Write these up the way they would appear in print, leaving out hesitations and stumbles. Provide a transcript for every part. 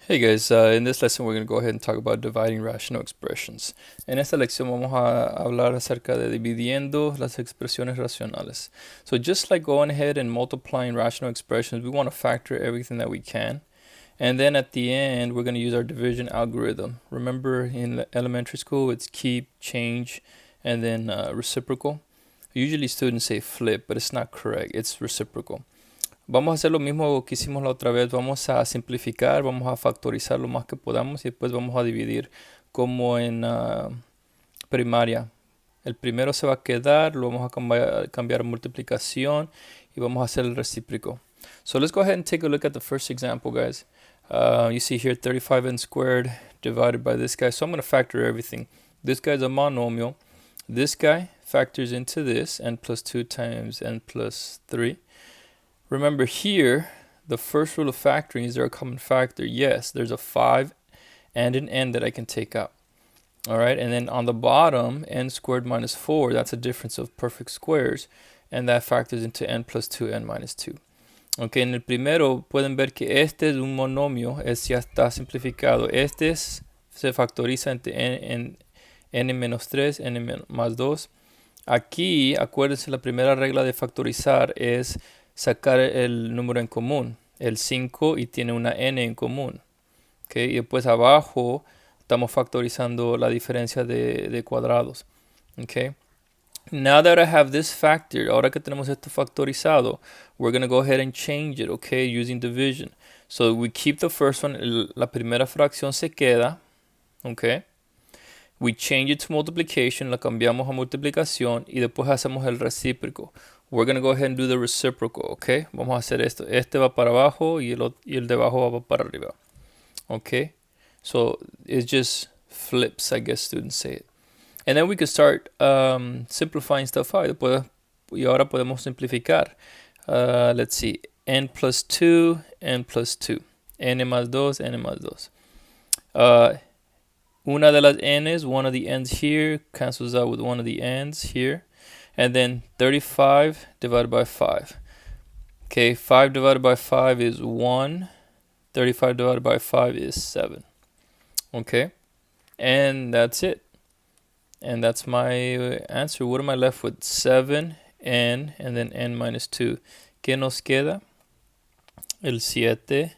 Hey guys, in this lesson we're going to go ahead and talk about dividing rational expressions. En esta lección vamos a hablar acerca de dividiendo las expresiones racionales. So just like going ahead and multiplying rational expressions, we want to factor everything that we can. And then at the end, we're going to use our division algorithm. Remember in elementary school, it's keep, change, and then reciprocal. Usually students say flip, but it's not correct. It's reciprocal. Vamos a hacer lo mismo que hicimos la otra vez. Vamos a simplificar, vamos a factorizar lo más que podamos y después vamos a dividir como en primaria. El primero se va a quedar, lo vamos a cambiar a multiplicación y vamos a hacer el recíproco. So let's go ahead and take a look at the first example, guys. You see here 35n squared divided by this guy. So I'm going to factor everything. This guy's a monomial. This guy factors into this, n plus 2 times n plus 3. Remember here, the first rule of factoring, is there a common factor? Yes, there's a 5 and an n that I can take out. All right, and then on the bottom, n squared minus 4, that's a difference of perfect squares, and that factors into n plus 2n minus 2. Ok, en el primero pueden ver que este es un monomio, ya está simplificado. Se factoriza entre n menos 3, n más 2. Aquí, acuérdense, la primera regla de factorizar es sacar el número en común, el 5, y tiene una n en común. Okay, y después abajo estamos factorizando la diferencia de cuadrados. Okay. Now that I have this factored, ahora que tenemos esto factorizado, we're going to go ahead and change it, okay, using division. So we keep the first one, la primera fracción se queda, okay. We change it to multiplication, la cambiamos a multiplicación y después hacemos el recíproco. We're going to go ahead and do the reciprocal, okay? Vamos a hacer esto. Este va para abajo y el de abajo va para arriba. Okay? So it just flips, I guess students say it. And then we can start simplifying stuff out. Y ahora podemos simplificar. Let's see. N plus 2, n plus 2. N más 2, n más 2. Una de las n's, one of the n's here, cancels out with one of the n's here. And then 35 divided by 5. Okay, 5 divided by 5 is 1. 35 divided by 5 is 7. Okay, and that's it. And that's my answer. What am I left with? 7n and then n minus 2. ¿Qué nos queda? El 7n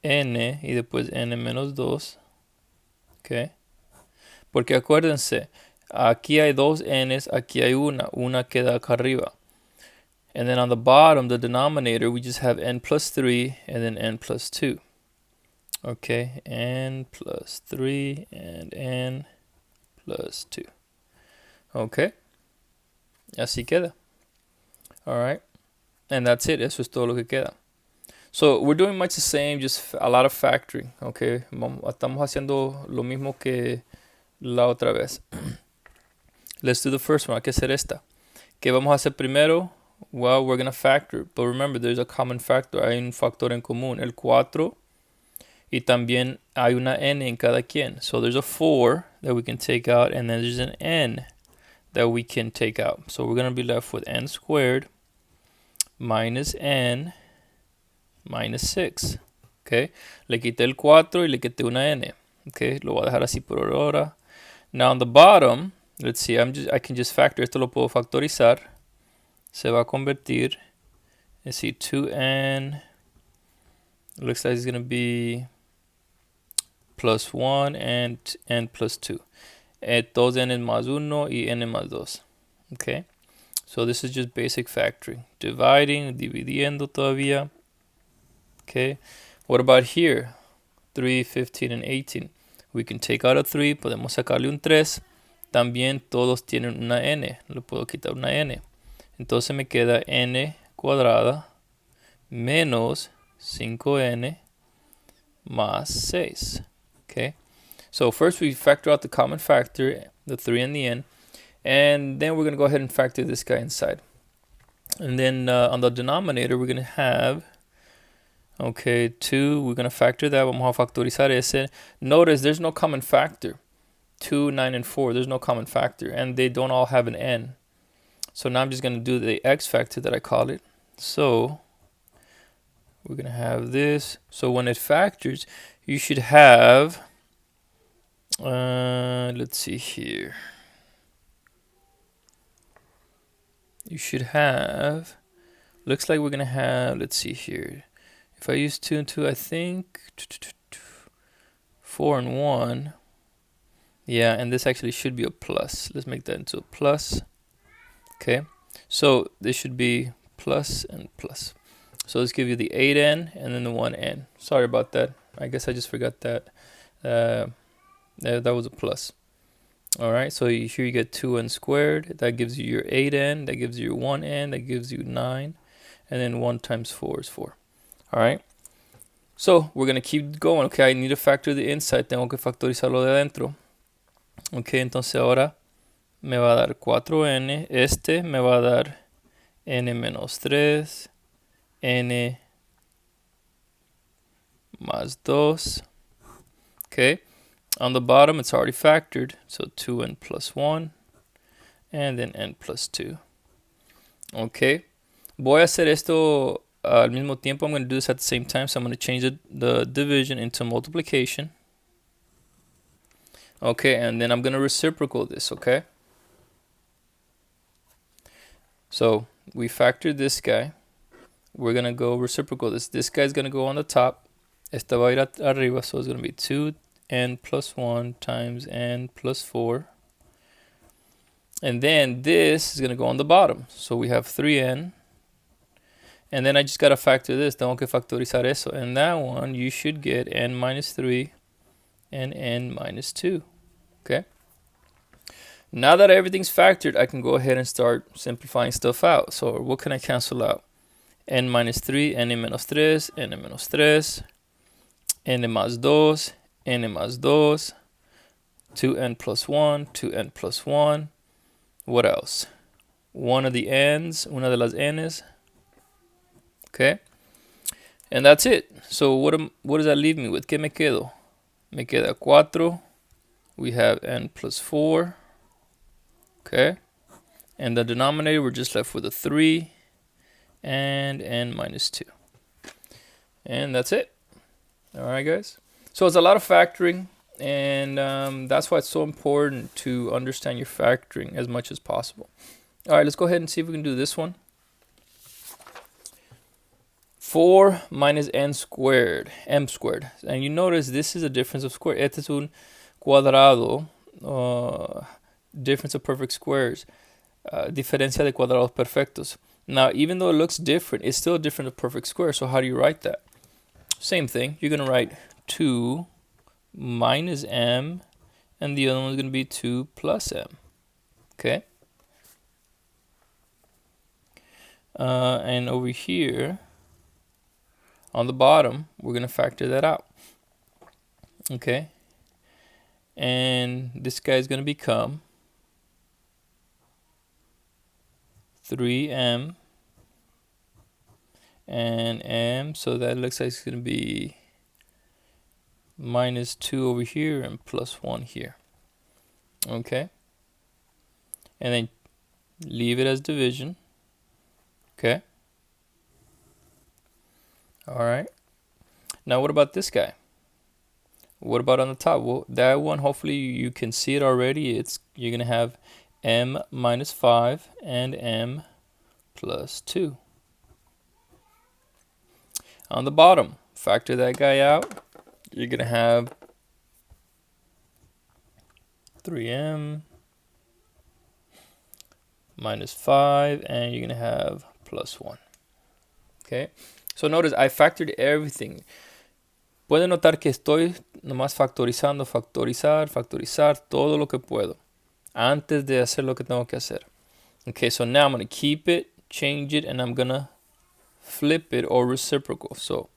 y después n menos 2. Okay. Porque acuérdense, aquí hay dos n's, aquí hay una queda acá arriba. And then on the bottom, the denominator, we just have n plus 3 and then n plus 2. Okay, n plus 3 and n plus 2. Okay, así queda. Alright, and that's it. Eso es todo lo que queda. So we're doing much the same, just a lot of factoring. Okay, estamos haciendo lo mismo que la otra vez. Let's do the first one. Hay que hacer esta. ¿Qué vamos a hacer primero? Well, we're going to factor. But remember, there's a common factor. Hay un factor en común. El 4. Y también hay una n en cada quien. So there's a 4 that we can take out. And then there's an n that we can take out. So we're going to be left with n squared minus n minus 6. Okay. Le quité el 4 y le quité una n. Okay. Lo voy a dejar así por ahora. Now on the bottom, let's see, I can just factor. Esto lo puedo factorizar. Se va a convertir. Let's see, 2n. It looks like it's going to be plus 1 and n plus 2. 2n más 1 y n más 2. Okay. So this is just basic factoring. Dividing, dividiendo todavía. Okay. What about here? 3, 15, and 18. We can take out a 3. Podemos sacarle un 3. También todos tienen una n. Le puedo quitar una n. Entonces me queda n cuadrada menos 5n más 6. Okay. So first we factor out the common factor, the 3 and the n. And then we're going to go ahead and factor this guy inside. And then on the denominator, we're going to have, okay, 2. We're going to factor that. Vamos a factorizar ese. Notice there's no common factor. 2, 9, and 4. There's no common factor. And they don't all have an n. So now I'm just going to do the x factor that I call it. So we're going to have this. So when it factors, you should have, let's see here. You should have, looks like we're going to have, let's see here. If I use 2 and 2, I think 4 and 1. Yeah, and this actually should be a plus. Let's make that into a plus. Okay, so this should be plus and plus. So let's give you the 8n and then the 1n. Sorry about that. I guess I just forgot that. That was a plus. All right, so here you get 2n squared. That gives you your 8n. That gives you your 1n. That gives you 9. And then 1 times 4 is 4. All right. So we're going to keep going. Okay, I need to factor the inside. Tengo que factorizarlo de adentro. Ok, entonces ahora me va a dar 4n. Este me va a dar n menos 3. N más 2. Okay. On the bottom, it's already factored. So 2n plus 1. And then n plus 2. Okay. Voy a hacer esto al mismo tiempo. I'm going to do this at the same time. So I'm going to change the division into multiplication. Okay. And then I'm going to reciprocal this. Okay. So we factored this guy. We're going to go reciprocal this. This guy's going to go on the top. Esta va a ir arriba. So it's going to be 2n plus 1 times n plus 4. And then this is going to go on the bottom. So we have 3n. And then I just got to factor this. Tengo que factorizar eso. And that one, you should get n minus 3 and n minus 2. Okay? Now that everything's factored, I can go ahead and start simplifying stuff out. So what can I cancel out? N minus 3, n menos 3, n menos 3, n más 2, n más 2, 2n plus 1, 2n plus 1. What else? One of the n's, una de las n's. Okay? And that's it. So what does that leave me with? ¿Qué me quedo? Me queda 4. We have n plus 4. Okay? And the denominator, we're just left with a 3 and n minus 2. And that's it. All right, guys? So it's a lot of factoring. And that's why it's so important to understand your factoring as much as possible. All right, let's go ahead and see if we can do this one. 4 minus n squared, m squared. And you notice this is a difference of square. Este es un cuadrado, difference of perfect squares. Diferencia de cuadrados perfectos. Now, even though it looks different, it's still a difference of perfect square. So how do you write that? Same thing. You're going to write 2 minus m, and the other one is going to be 2 plus m. Okay? And over here, on the bottom, we're going to factor that out. Okay? And this guy is going to become 3m and m, so that looks like it's going to be minus 2 over here and plus 1 here. Okay? And then leave it as division. Okay? Alright. Now what about this guy? What about on the top? Well, that one, hopefully you can see it already. You're going to have m minus 5 and m plus 2. On the bottom, factor that guy out. You're going to have 3m minus 5, and you're going to have plus 1. Okay? So notice I factored everything. Pueden notar que estoy nomás factorizar todo lo que puedo antes de hacer lo que tengo que hacer. Okay, so now I'm going to keep it, change it, and I'm going to flip it or reciprocal. So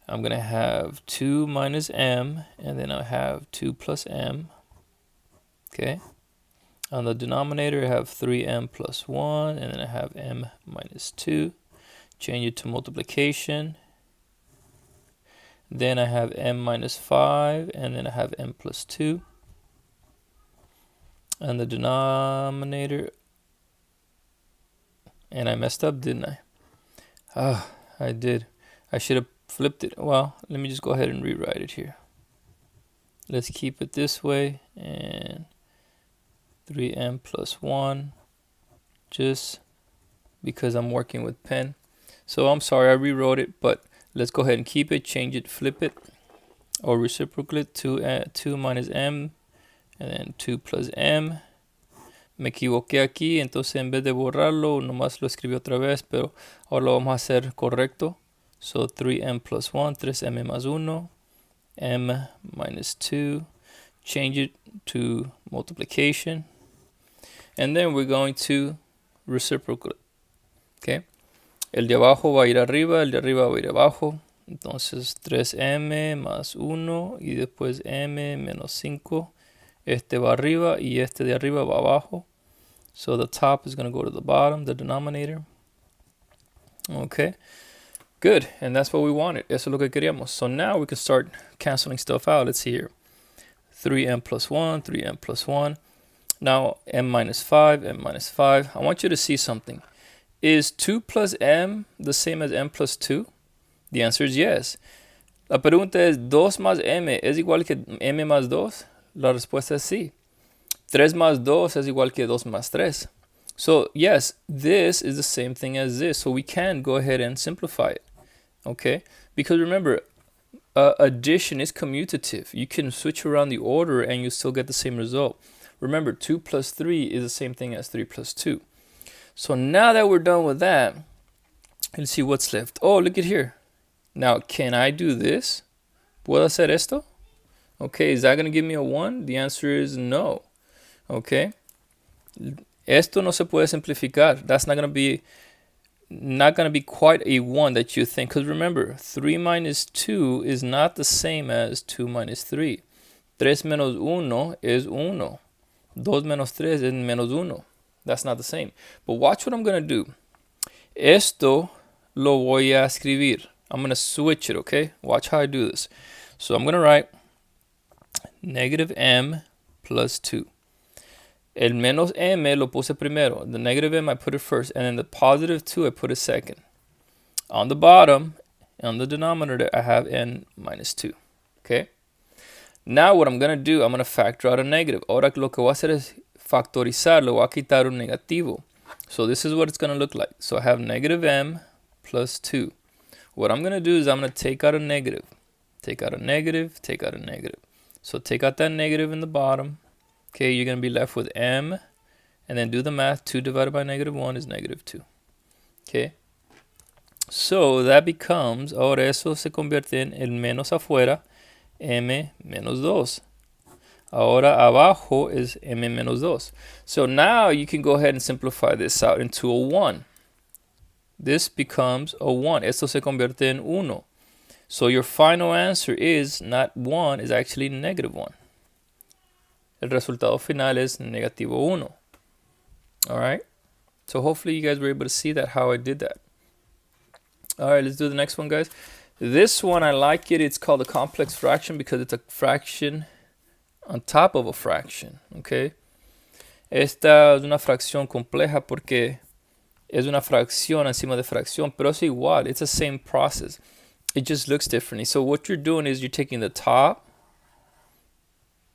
I'm going to have 2 minus m, and then I have 2 plus m. Okay. On the denominator, I have 3m plus 1, and then I have m minus 2. Change it to multiplication. Then I have m minus 5, and then I have m plus 2. And the denominator, and I messed up, didn't I? Ah, I did. I should have flipped it. Well, let me just go ahead and rewrite it here. Let's keep it this way, and 3m plus 1, just because I'm working with pen. So I'm sorry, I rewrote it, but let's go ahead and keep it, change it, flip it, or reciprocate it. 2 minus m, and then 2 plus m. Me equivoqué aquí, entonces en vez de borrarlo, nomás lo escribí otra vez, pero ahora lo vamos a hacer correcto. So 3m plus 1, 3m más 1, m minus 2, change it to multiplication, and then we're going to reciprocate. Okay, el de abajo va a ir arriba, el de arriba va a ir abajo. Entonces 3m más 1 y después m menos 5. Este va arriba y este de arriba va abajo. So the top is going to go to the bottom, the denominator. Okay, good. And that's what we wanted. Eso es lo que queríamos. So now we can start canceling stuff out. Let's see here. 3m plus 1, 3m plus 1. Now m minus 5, m minus 5. I want you to see something. Is 2 plus m the same as m plus 2? The answer is yes. La pregunta es, 2 más m es igual que m más 2? La respuesta es sí. 3 más 2 es igual que 2 más 3. So yes, this is the same thing as this. So we can go ahead and simplify it. Okay? Because remember, addition is commutative. You can switch around the order and you still get the same result. Remember, 2 plus 3 is the same thing as 3 plus 2. So now that we're done with that, let's see what's left. Oh, look at here. Now, can I do this? ¿Puedo hacer esto? Okay, is that going to give me a 1? The answer is no. Okay. Esto no se puede simplificar. That's not going to be quite a 1 that you think. Because remember, 3 minus 2 is not the same as 2 minus 3. 3 menos 1 is 1. 2 menos 3 is menos 1. That's not the same. But watch what I'm going to do. Esto lo voy a escribir. I'm going to switch it, okay? Watch how I do this. So I'm going to write negative m plus 2. El menos m lo puse primero. The negative m I put it first. And then the positive 2 I put it second. On the bottom, on the denominator, I have n minus 2. Okay? Now what I'm going to do, I'm going to factor out a negative. Ahora lo que voy a hacer es factorizar. Le voy a quitar un negativo. So this is what it's going to look like. So I have negative m plus 2. What I'm going to do is I'm going to take out a negative. Take out a negative, take out a negative. So take out that negative in the bottom. Okay, you're going to be left with m. And then do the math. 2 divided by negative 1 is negative 2. Okay. So that becomes, ahora eso se convierte en el menos afuera, m menos 2. Ahora abajo is m menos 2. So now you can go ahead and simplify this out into a 1. This becomes a 1. Esto se convierte en 1. So your final answer is not 1, is actually negative 1. El resultado final es negativo 1. Alright? So hopefully you guys were able to see that, how I did that. Alright, let's do the next one, guys. This one, I like it. It's called a complex fraction because it's a fraction on top of a fraction. Okay? Esta es una fracción compleja porque es una fracción encima de fracción, pero es igual. It's the same process. It just looks differently. So what you're doing is you're taking the top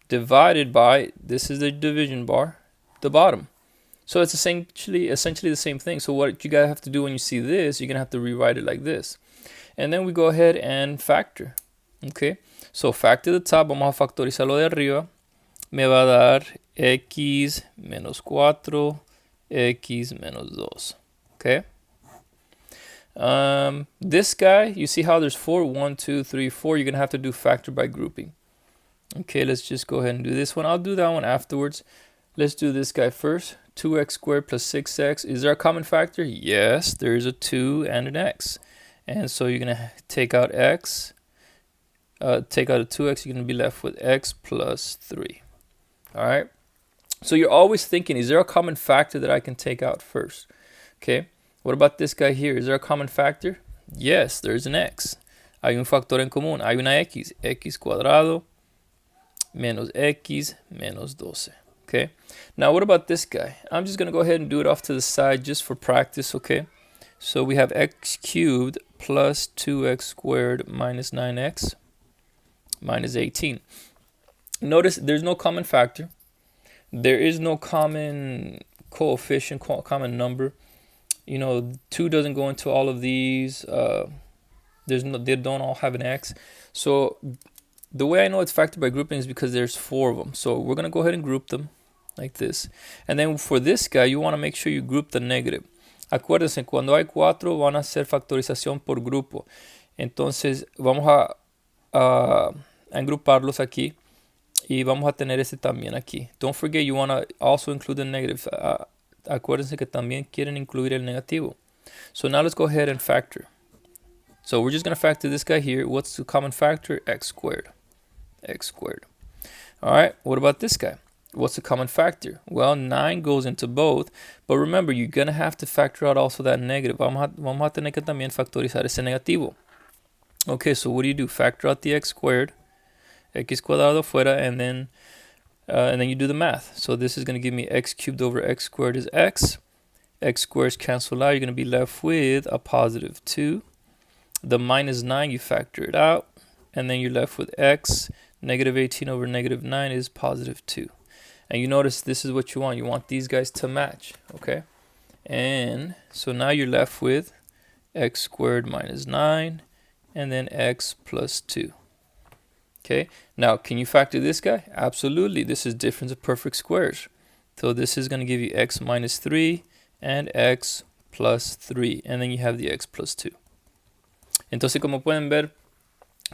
divided by, this is the division bar, the bottom. So it's essentially the same thing. So what you gotta have to do when you see this, you're gonna have to rewrite it like this. And then we go ahead and factor. Okay, so factor the top, vamos a factorizar lo de arriba. Me va a dar x menos 4, x menos 2. Okay. This guy, you see how there's 4, 1, 2, 3, 4. You're gonna have to do factor by grouping. Okay, let's just go ahead and do this one. I'll do that one afterwards. Let's do this guy first. 2x squared plus 6x. Is there a common factor? Yes, there is a 2 and an x. And so you're going to take out x. Take out a 2x. You're going to be left with x plus 3. All right. So you're always thinking, is there a common factor that I can take out first? Okay. What about this guy here? Is there a common factor? Yes, there's an x. Hay un factor en común. Hay una x. X cuadrado menos x menos 12. Okay. Now what about this guy? I'm just going to go ahead and do it off to the side just for practice. Okay. So we have x cubed plus 2x squared minus 9x minus 18. Notice there's no common factor. There is no common coefficient, common number. You know, 2 doesn't go into all of these. They don't all have an x. So the way I know it's factored by grouping is because there's 4 of them. So we're going to go ahead and group them like this. And then for this guy, you want to make sure you group the negative. Acuérdense, cuando hay 4 van a hacer factorización por grupo. Entonces vamos a agruparlos aquí. Y vamos a tener este también aquí. Don't forget, you want to also include the negative. Acuérdense que también quieren incluir el negativo. So now let's go ahead and factor. So we're just going to factor this guy here. What's the common factor? X squared. X squared. All right, what about this guy? What's the common factor? Well, 9 goes into both, but remember, you're going to have to factor out also that negative. Vamos a tener que también factorizar ese negativo. Okay, so what do? Factor out the x squared, x cuadrado fuera, and then you do the math. So this is going to give me x cubed over x squared is x. X squares cancel out. You're going to be left with a positive 2. The minus 9, you factor it out, and then you're left with x. Negative 18 over negative 9 is positive 2. And you notice this is what you want. You want these guys to match, okay? And so now you're left with x squared minus 9, and then x plus 2. Okay, now can you factor this guy? Absolutely. This is difference of perfect squares. So this is going to give you x minus 3 and x plus 3. And then you have the x plus 2. Entonces, como pueden ver,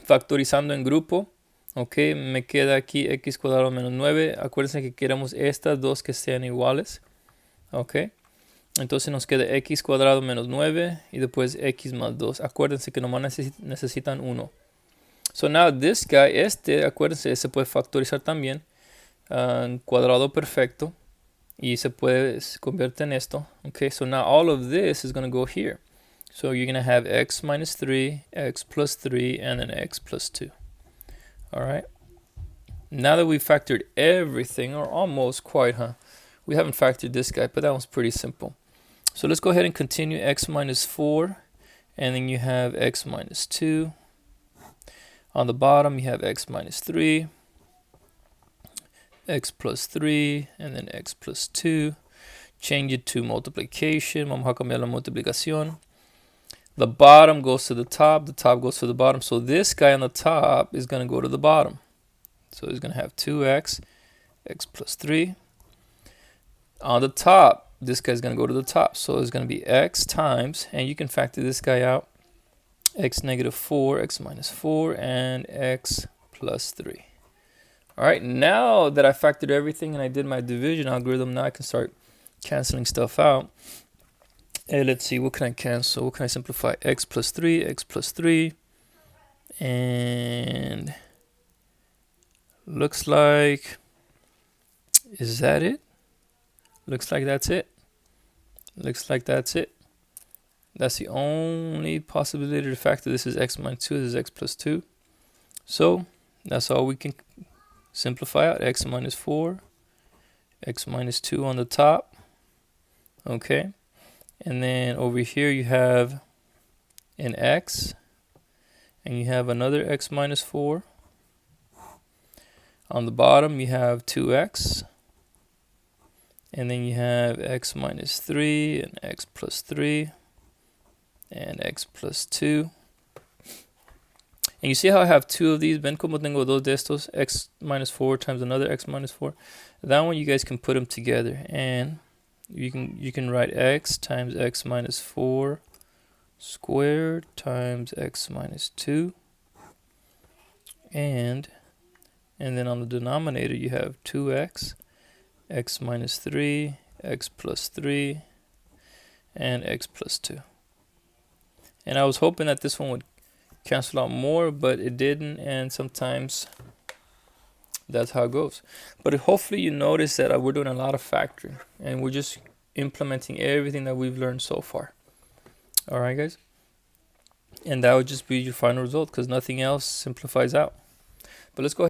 factorizando en grupo, ok, me queda aquí x cuadrado menos 9. Acuérdense que queremos estas dos que sean iguales. Ok, entonces nos queda x cuadrado menos 9 y después x más 2. Acuérdense que nomás necesitan 1. So now this guy, acuérdense, se puede factorizar también en cuadrado perfecto y se convierte en esto. Okay, so now all of this is going to go here. So you're going to have x minus 3, x plus 3, and then x plus 2. All right. Now that we've factored everything, or almost quite, we haven't factored this guy, but that one's pretty simple. So let's go ahead and continue. X minus 4, and then you have x minus 2. On the bottom, you have x minus 3, x plus 3, and then x plus 2. Change it to multiplication. Vamos a cambiar la multiplicación. The bottom goes to the top goes to the bottom. So this guy on the top is going to go to the bottom. So he's going to have 2x, x plus 3. On the top, this guy's going to go to the top. So it's going to be x times, and you can factor this guy out, x negative 4, x minus 4, and x plus 3. All right, now that I factored everything and I did my division algorithm, now I can start canceling stuff out. And let's see, what can I cancel? What can I simplify? X plus 3, x plus 3. And looks like, is that it? Looks like that's it. Looks like that's it. That's the only possibility to factor. This is x minus 2, this is x plus 2. So that's all we can simplify out. X minus 4, x minus 2 on the top. Okay. And then over here you have an x. And you have another x minus 4. On the bottom you have 2x. And then you have x minus 3 and x plus 3. And x plus 2. And you see how I have 2 of these? Ven como tengo dos de estos, x minus 4 times another x minus 4. That one you guys can put them together, and you can write x times x minus 4 squared times x minus 2. And then on the denominator you have 2x, x minus 3, x plus 3, and x plus 2. And I was hoping that this one would cancel out more, but it didn't, and sometimes that's how it goes. But hopefully you notice that we're doing a lot of factoring, and we're just implementing everything that we've learned so far. All right, guys? And that would just be your final result, because nothing else simplifies out. But let's go ahead.